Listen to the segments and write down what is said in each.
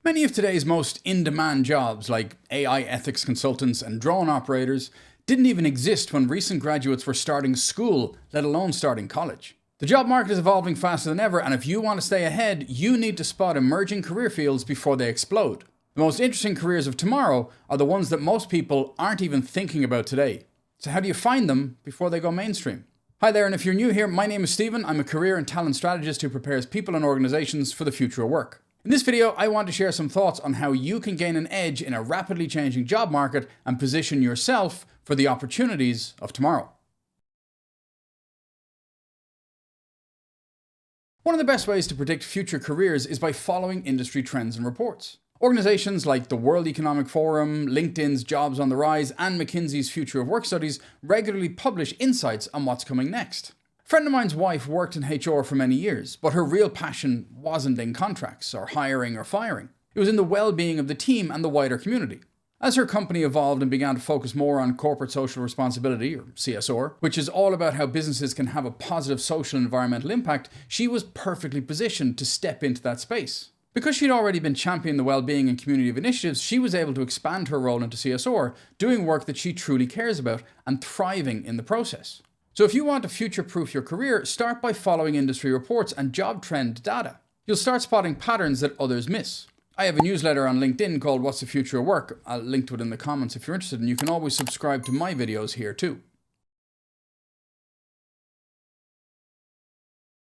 Many of today's most in-demand jobs, like AI ethics consultants and drone operators, didn't even exist when recent graduates were starting school, let alone starting college. The job market is evolving faster than ever, and if you want to stay ahead, you need to spot emerging career fields before they explode. The most interesting careers of tomorrow are the ones that most people aren't even thinking about today. So how do you find them before they go mainstream? Hi there, and if you're new here, my name is Stephen. I'm a career and talent strategist who prepares people and organizations for the future of work. In this video, I want to share some thoughts on how you can gain an edge in a rapidly changing job market and position yourself for the opportunities of tomorrow. One of the best ways to predict future careers is by following industry trends and reports. Organizations like the World Economic Forum, LinkedIn's Jobs on the Rise, and McKinsey's Future of Work studies regularly publish insights on what's coming next. A friend of mine's wife worked in HR for many years, but her real passion wasn't in contracts or hiring or firing. It was in the well-being of the team and the wider community. As her company evolved and began to focus more on corporate social responsibility, or CSR, which is all about how businesses can have a positive social and environmental impact, she was perfectly positioned to step into that space. Because she'd already been championing the well-being and community of initiatives, she was able to expand her role into CSR, doing work that she truly cares about and thriving in the process. So if you want to future-proof your career, start by following industry reports and job trend data. You'll start spotting patterns that others miss. I have a newsletter on LinkedIn called What's the Future of Work? I'll link to it in the comments if you're interested, and you can always subscribe to my videos here too.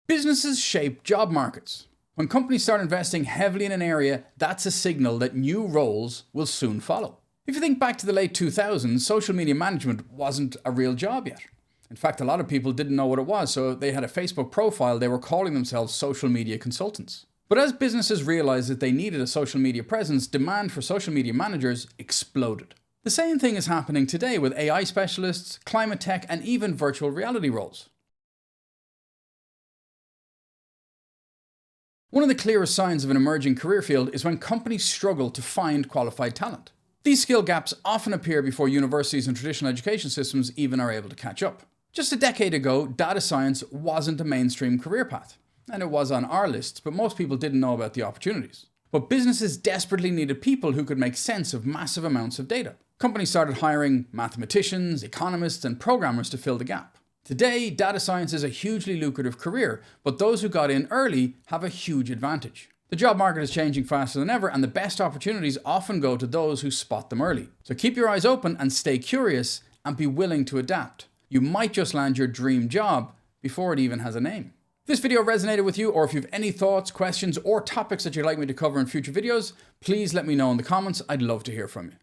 Businesses shape job markets. When companies start investing heavily in an area, that's a signal that new roles will soon follow. If you think back to the late 2000s, social media management wasn't a real job yet. In fact, a lot of people didn't know what it was, so they had a Facebook profile, they were calling themselves social media consultants. But as businesses realized that they needed a social media presence, demand for social media managers exploded. The same thing is happening today with AI specialists, climate tech, and even virtual reality roles. One of the clearest signs of an emerging career field is when companies struggle to find qualified talent. These skill gaps often appear before universities and traditional education systems even are able to catch up. Just a decade ago, data science wasn't a mainstream career path. And it was on our lists, but most people didn't know about the opportunities. But businesses desperately needed people who could make sense of massive amounts of data. Companies started hiring mathematicians, economists, and programmers to fill the gap. Today, data science is a hugely lucrative career, but those who got in early have a huge advantage. The job market is changing faster than ever, and the best opportunities often go to those who spot them early. So keep your eyes open and stay curious and be willing to adapt. You might just land your dream job before it even has a name. If this video resonated with you, or if you have any thoughts, questions, or topics that you'd like me to cover in future videos, please let me know in the comments. I'd love to hear from you.